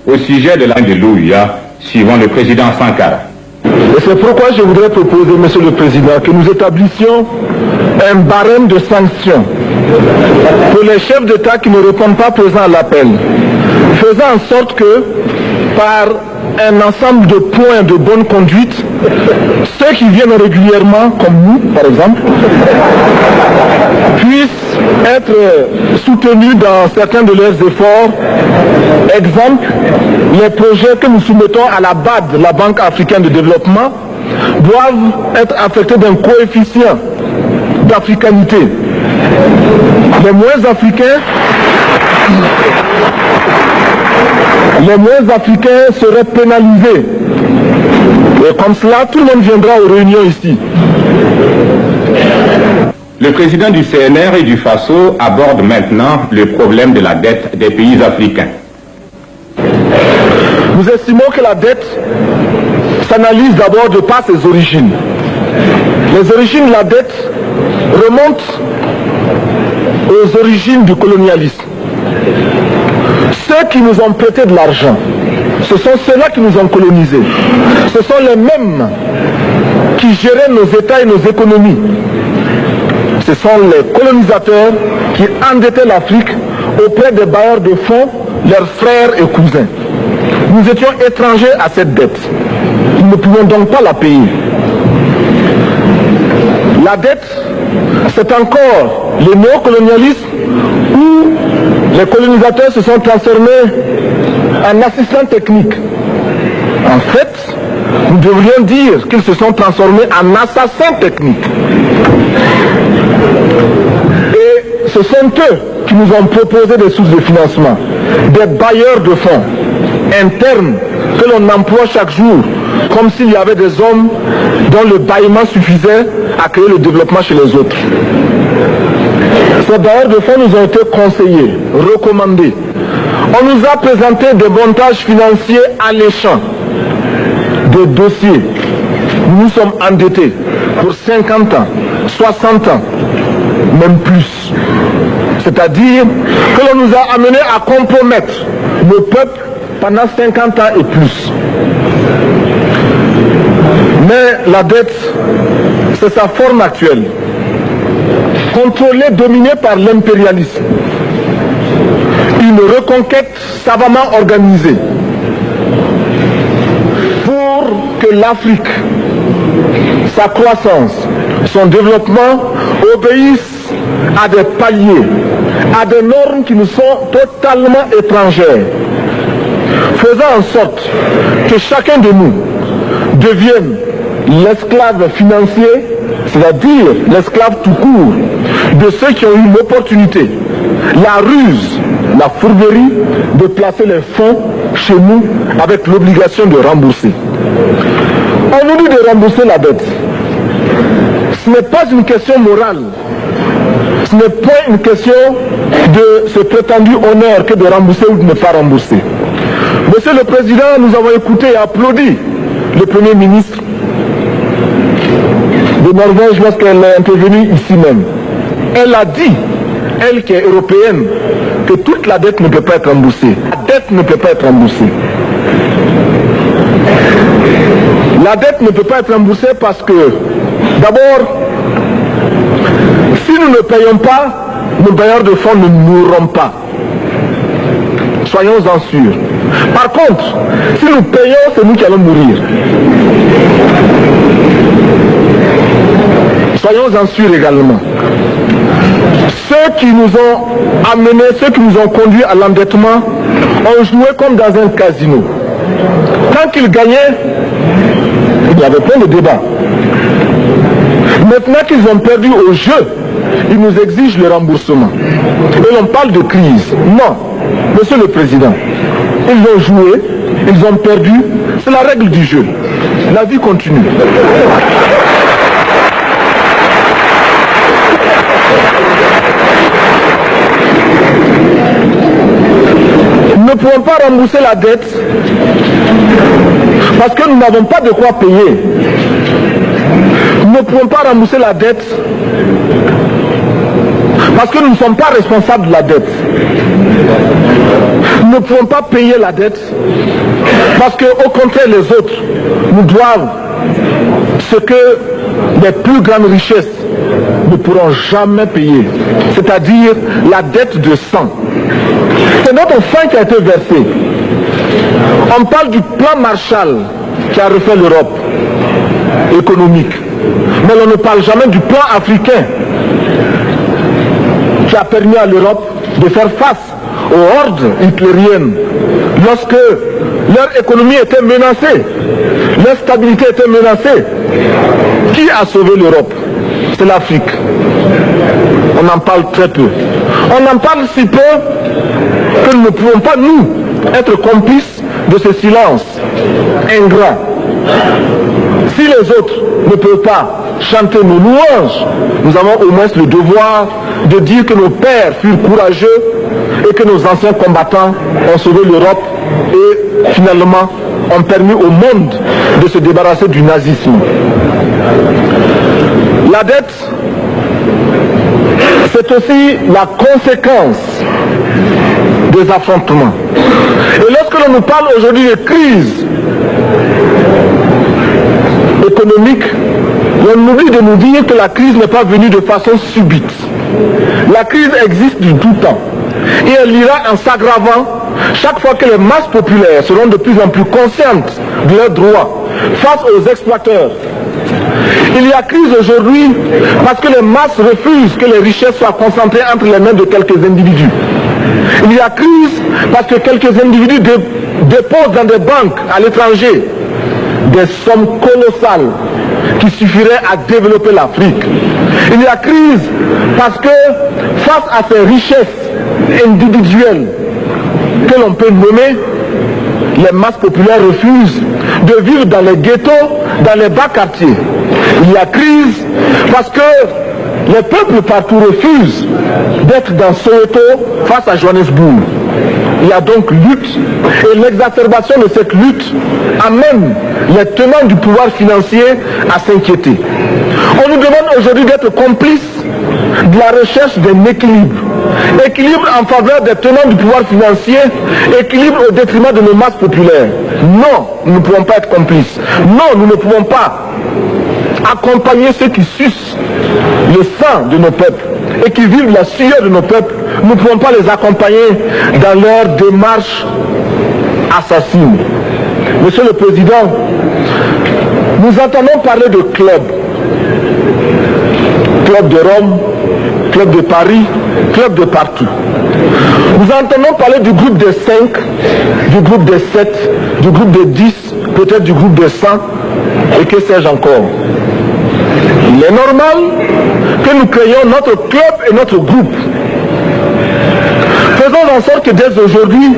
au sujet de la de l'Ouïa, suivant le président Sankara. Et c'est pourquoi je voudrais proposer, Monsieur le Président, que nous établissions un barème de sanctions pour les chefs d'État qui ne répondent pas présents à l'appel, faisant en sorte que, par un ensemble de points de bonne conduite, ceux qui viennent régulièrement, comme nous par exemple, puissent être soutenus dans certains de leurs efforts. Exemple, les projets que nous soumettons à la BAD, la Banque africaine de développement, doivent être affectés d'un coefficient d'africanité. Les moins africains seraient pénalisés. Et comme cela, tout le monde viendra aux réunions ici. Le président du CNR et du FASO aborde maintenant le problème de la dette des pays africains. Nous estimons que la dette s'analyse d'abord de par ses origines. Les origines de la dette remontent aux origines du colonialisme. Ceux qui nous ont prêté de l'argent, ce sont ceux-là qui nous ont colonisés. Ce sont les mêmes qui géraient nos États et nos économies. Ce sont les colonisateurs qui endettaient l'Afrique auprès des bailleurs de fonds, leurs frères et cousins. Nous étions étrangers à cette dette. Nous ne pouvions donc pas la payer. La dette, c'est encore le néocolonialisme où les colonisateurs se sont transformés en assistants techniques. En fait, nous devrions dire qu'ils se sont transformés en assassins techniques. Et ce sont eux qui nous ont proposé des sources de financement, des bailleurs de fonds internes que l'on emploie chaque jour, comme s'il y avait des hommes dont le bâillement suffisait à créer le développement chez les autres. Ces bailleurs de fonds nous ont été conseillés, recommandés. On nous a présenté des montages financiers alléchants, des dossiers. Nous nous sommes endettés pour 50 ans, 60 ans, même plus. C'est-à-dire que l'on nous a amenés à compromettre le peuple pendant 50 ans et plus. Mais la dette, c'est sa forme actuelle. Contrôlée, dominée par l'impérialisme. Une reconquête savamment organisée pour que l'Afrique, sa croissance, son développement obéissent à des paliers, à des normes qui nous sont totalement étrangères, faisant en sorte que chacun de nous devienne l'esclave financier, c'est-à-dire l'esclave tout court, de ceux qui ont eu l'opportunité, la ruse, la fourberie de placer les fonds chez nous avec l'obligation de rembourser. On nous dit de rembourser la dette. Ce n'est pas une question morale. Ce n'est pas une question de ce prétendu honneur que de rembourser ou de ne pas rembourser. Monsieur le Président, nous avons écouté et applaudi le Premier ministre de Norvège lorsqu'elle est intervenue ici même. Elle a dit, elle qui est européenne, que toute la dette ne peut pas être remboursée. La dette ne peut pas être remboursée. La dette ne peut pas être remboursée parce que, d'abord, si nous ne payons pas, nos bailleurs de fonds ne mourront pas. Soyons-en sûrs. Par contre, si nous payons, c'est nous qui allons mourir. Soyons-en sûrs également. Ceux qui nous ont amenés, ceux qui nous ont conduits à l'endettement, ont joué comme dans un casino. Quand ils gagnaient, il y avait plein de débats. Maintenant qu'ils ont perdu au jeu, ils nous exigent le remboursement. Et l'on parle de crise. Non, Monsieur le Président, ils ont joué, ils ont perdu, c'est la règle du jeu. La vie continue. Nous ne pouvons pas rembourser la dette parce que nous n'avons pas de quoi payer. Nous ne pouvons pas rembourser la dette Parce que nous ne sommes pas responsables de la dette. Nous ne pouvons pas payer la dette parce qu'au contraire, les autres nous doivent ce que les plus grandes richesses ne pourront jamais payer, c'est-à-dire la dette de sang. C'est notre sang qui a été versé. On parle du plan Marshall qui a refait l'Europe économique, mais on ne parle jamais du plan africain qui a permis à l'Europe de faire face aux hordes hitlériennes lorsque leur économie était menacée, leur stabilité était menacée. Qui a sauvé l'Europe? C'est l'Afrique. On en parle très peu. On en parle si peu que nous ne pouvons pas, nous, être complices de ce silence ingrat. Si les autres ne peuvent pas chanter nos louanges, nous avons au moins le devoir de dire que nos pères furent courageux et que nos anciens combattants ont sauvé l'Europe et finalement ont permis au monde de se débarrasser du nazisme. La dette, c'est aussi la conséquence des affrontements. Et lorsque l'on nous parle aujourd'hui de crise économique, on oublie de nous dire que la crise n'est pas venue de façon subite. La crise existe du tout temps. Et elle ira en s'aggravant chaque fois que les masses populaires seront de plus en plus conscientes de leurs droits face aux exploiteurs. Il y a crise aujourd'hui parce que les masses refusent que les richesses soient concentrées entre les mains de quelques individus. Il y a crise parce que quelques individus déposent dans des banques à l'étranger des sommes colossales qui suffiraient à développer l'Afrique. Il y a crise parce que face à ces richesses individuelles que l'on peut nommer, les masses populaires refusent de vivre dans les ghettos, dans les bas quartiers. Il y a crise parce que les peuples partout refusent d'être dans Soweto face à Johannesburg. Il y a donc lutte et l'exacerbation de cette lutte amène les tenants du pouvoir financier à s'inquiéter. On nous demande aujourd'hui d'être complices de la recherche d'un équilibre. Équilibre en faveur des tenants du pouvoir financier, équilibre au détriment de nos masses populaires. Non, nous ne pouvons pas être complices. Non, nous ne pouvons pas accompagner ceux qui sucent le sang de nos peuples et qui vivent la sueur de nos peuples. Nous ne pouvons pas les accompagner dans leur démarche assassine. Monsieur le Président, nous entendons parler de clubs. Club de Rome, club de Paris, club de partout. Nous entendons parler du groupe des 5, du groupe des 7, du groupe des 10, peut-être du groupe des 100, et que sais-je encore. Il est normal que nous créions notre club et notre groupe. Faisons en sorte que dès aujourd'hui,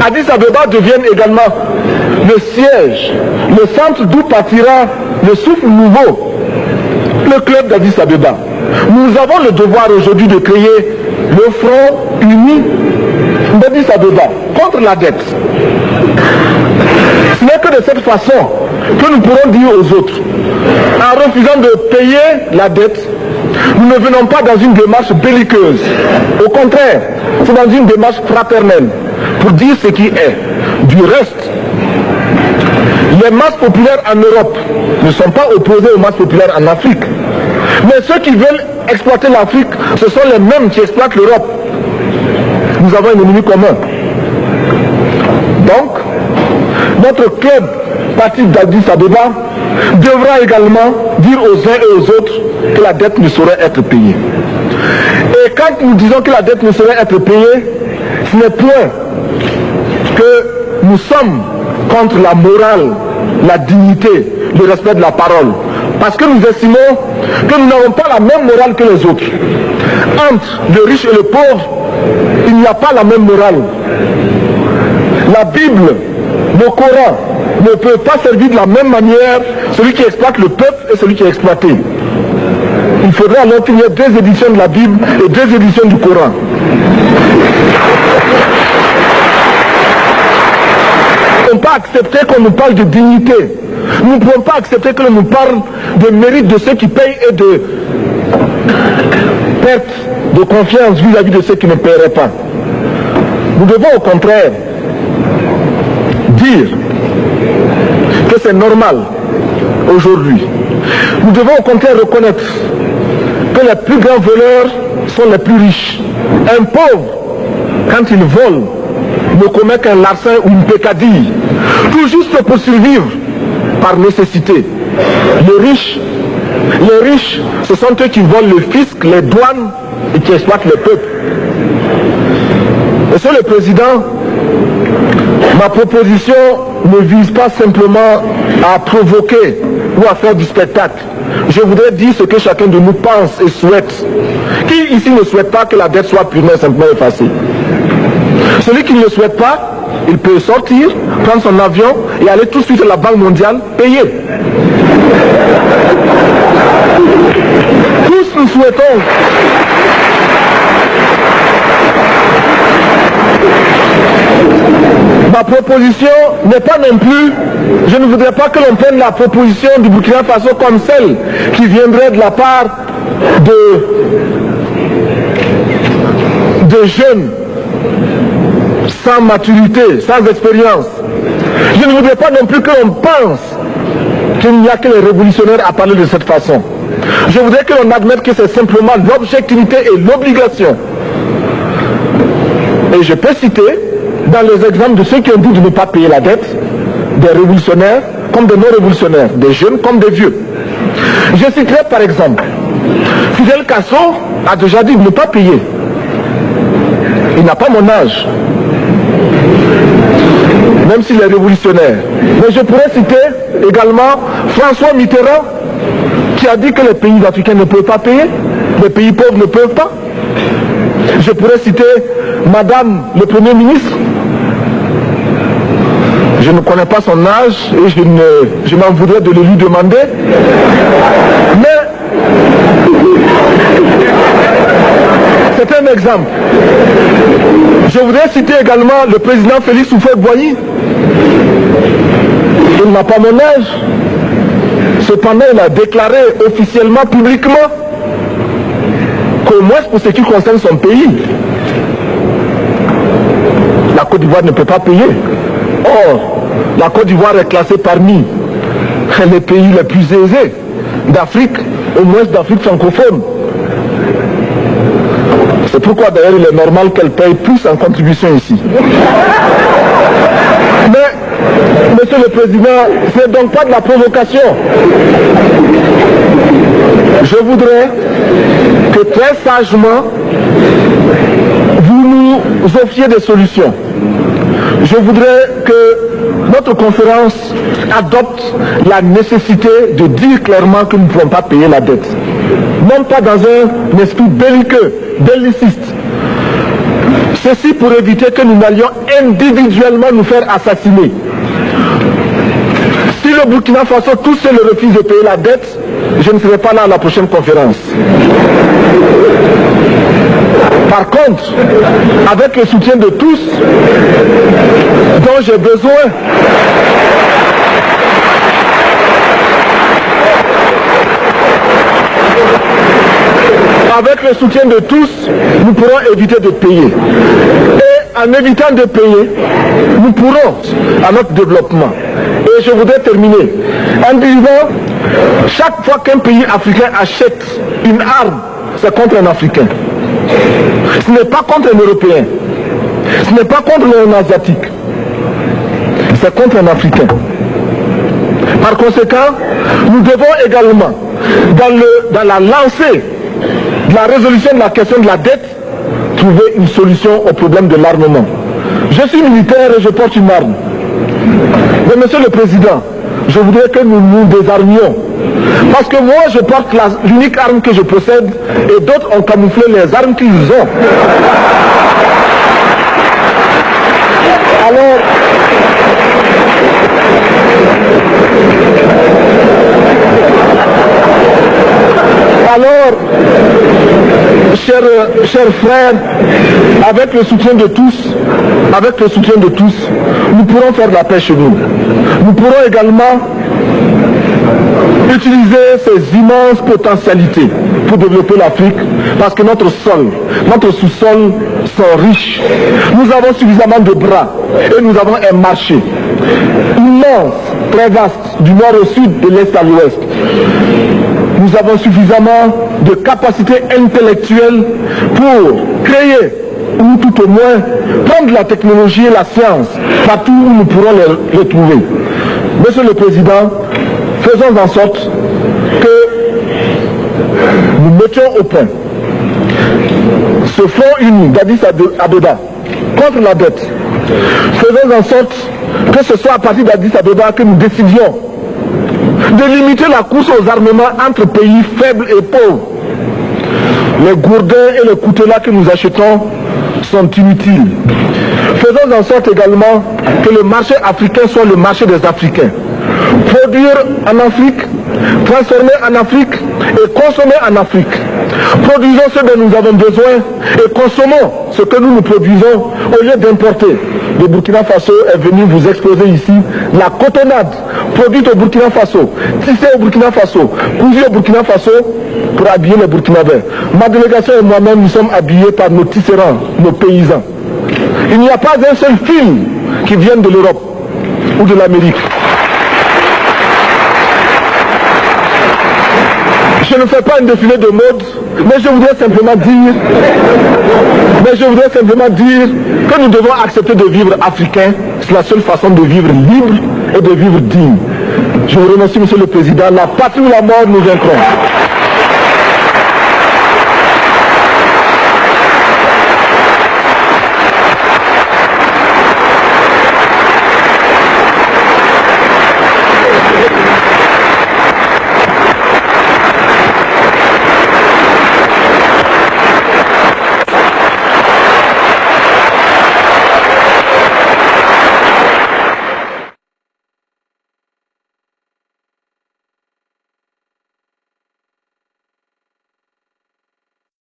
Addis Abeba devienne également le siège, le centre d'où partira le souffle nouveau, le club d'Addis Abeba. Nous avons le devoir aujourd'hui de créer le front uni d'Addis Abeba contre la dette. Ce n'est que de cette façon que nous pourrons dire aux autres, en refusant de payer la dette, nous ne venons pas dans une démarche belliqueuse. Au contraire, c'est dans une démarche fraternelle pour dire ce qui est. Du reste, les masses populaires en Europe ne sont pas opposées aux masses populaires en Afrique. Mais ceux qui veulent exploiter l'Afrique, ce sont les mêmes qui exploitent l'Europe. Nous avons un ennemi commun. Donc, notre club, parti d'Addis Abeba, devra également dire aux uns et aux autres que la dette ne saurait être payée. Et quand nous disons que la dette ne saurait être payée, ce n'est point que nous sommes contre la morale, la dignité, le respect de la parole. Parce que nous estimons que nous n'avons pas la même morale que les autres. Entre le riche et le pauvre, il n'y a pas la même morale. La Bible, le Coran, ne peut pas servir de la même manière celui qui exploite le peuple et celui qui est exploité. Il faudrait alors qu'il y ait deux éditions de la Bible et deux éditions du Coran. Nous ne pouvons pas accepter qu'on nous parle de dignité. Nous ne pouvons pas accepter que l'on nous parle de mérite de ceux qui payent et de perte de confiance vis-à-vis de ceux qui ne paieraient pas. Nous devons au contraire dire que c'est normal aujourd'hui. Nous devons au contraire reconnaître que les plus grands voleurs sont les plus riches. Un pauvre, quand il vole, ne commet qu'un larcin ou une peccadille, tout juste pour survivre par nécessité. Les riches, ce sont eux qui volent le fisc, les douanes et qui exploitent le peuple. Monsieur le Président, ma proposition ne vise pas simplement à provoquer ou à faire du spectacle. Je voudrais dire ce que chacun de nous pense et souhaite. Qui ici ne souhaite pas que la dette soit purement et simplement effacée? Celui qui ne le souhaite pas, il peut sortir, prendre son avion et aller tout de suite à la Banque mondiale payer. Tous nous souhaitons ma proposition n'est pas non plus, je ne voudrais pas que l'on prenne la proposition du Burkina Faso comme celle qui viendrait de la part de jeunes sans maturité, sans expérience. Je ne voudrais pas non plus que l'on pense qu'il n'y a que les révolutionnaires à parler de cette façon. Je voudrais que l'on admette que c'est simplement l'objectivité et l'obligation. Et je peux citer, dans les exemples de ceux qui ont dit de ne pas payer la dette, des révolutionnaires comme des non-révolutionnaires, des jeunes comme des vieux. Je citerai par exemple, Fidel Castro a déjà dit de ne pas payer. Il n'a pas mon âge, même s'il est révolutionnaire. Mais je pourrais citer également François Mitterrand, qui a dit que les pays africains ne peuvent pas payer, les pays pauvres ne peuvent pas. Je pourrais citer Madame le Premier ministre. Je ne connais pas son âge et je m'en voudrais de le lui demander. Mais c'est un exemple. Je voudrais citer également le président Félix Houphouët-Boigny. Il n'a pas mon âge. Cependant, il a déclaré officiellement, publiquement, qu'au moins pour ce qui concerne son pays, la Côte d'Ivoire ne peut pas payer. Or, la Côte d'Ivoire est classée parmi les pays les plus aisés d'Afrique, au moins d'Afrique francophone. C'est pourquoi d'ailleurs il est normal qu'elle paye plus en contribution ici. Mais, Monsieur le Président, ce n'est donc pas de la provocation. Je voudrais que très sagement, vous nous offriez des solutions. Je voudrais que notre conférence adopte la nécessité de dire clairement que nous ne pouvons pas payer la dette. Non pas dans un esprit belliqueux, belliciste. Ceci pour éviter que nous n'allions individuellement nous faire assassiner. Si le Burkina Faso tous seul refuse de payer la dette, je ne serai pas là à la prochaine conférence. Par contre, avec le soutien de tous, dont j'ai besoin, avec le soutien de tous, nous pourrons éviter de payer. Et en évitant de payer, nous pourrons à notre développement. Et je voudrais terminer en disant, chaque fois qu'un pays africain achète une arme, c'est contre un Africain. Ce n'est pas contre un Européen. Ce n'est pas contre un Asiatique. C'est contre un Africain. Par conséquent, nous devons également, dans la lancée de la résolution de la question de la dette, trouver une solution au problème de l'armement. Je suis militaire et je porte une arme. Mais Monsieur le Président, je voudrais que nous nous désarmions. Parce que moi, je porte l'unique arme que je possède et d'autres ont camouflé les armes qu'ils ont. Alors, chers frères, avec le soutien de tous, nous pourrons faire la paix chez nous. Nous pourrons également utiliser ces immenses potentialités pour développer l'Afrique, parce que notre sol, notre sous-sol sont riches. Nous avons suffisamment de bras et nous avons un marché immense, très vaste, du nord au sud, de l'est à l'ouest. Nous avons suffisamment de capacités intellectuelles pour créer, ou tout au moins prendre la technologie et la science partout où nous pourrons les trouver. Monsieur le Président, faisons en sorte que nous mettions au point ce front uni d'Addis Abeba contre la dette. Faisons en sorte que ce soit à partir d'Addis Abeba que nous décidions de limiter la course aux armements entre pays faibles et pauvres. Les gourdins et les coutelas que nous achetons sont inutiles. Faisons en sorte également que le marché africain soit le marché des Africains. Produire en Afrique, transformer en Afrique et consommer en Afrique. Produisons ce dont nous avons besoin et consommons ce que nous produisons au lieu d'importer. Le Burkina Faso est venu vous exposer ici la cotonnade produite au Burkina Faso, tissée au Burkina Faso, cousue au Burkina Faso pour habiller les Burkinabés. Ma délégation et moi-même, nous sommes habillés par nos tisserands, nos paysans. Il n'y a pas un seul fil qui vienne de l'Europe ou de l'Amérique. Je ne fais pas un défilé de mode, mais je voudrais simplement dire que nous devons accepter de vivre africain. C'est la seule façon de vivre libre et de vivre digne. Je vous remercie, Monsieur le Président. La patrie ou la mort, nous vaincrons.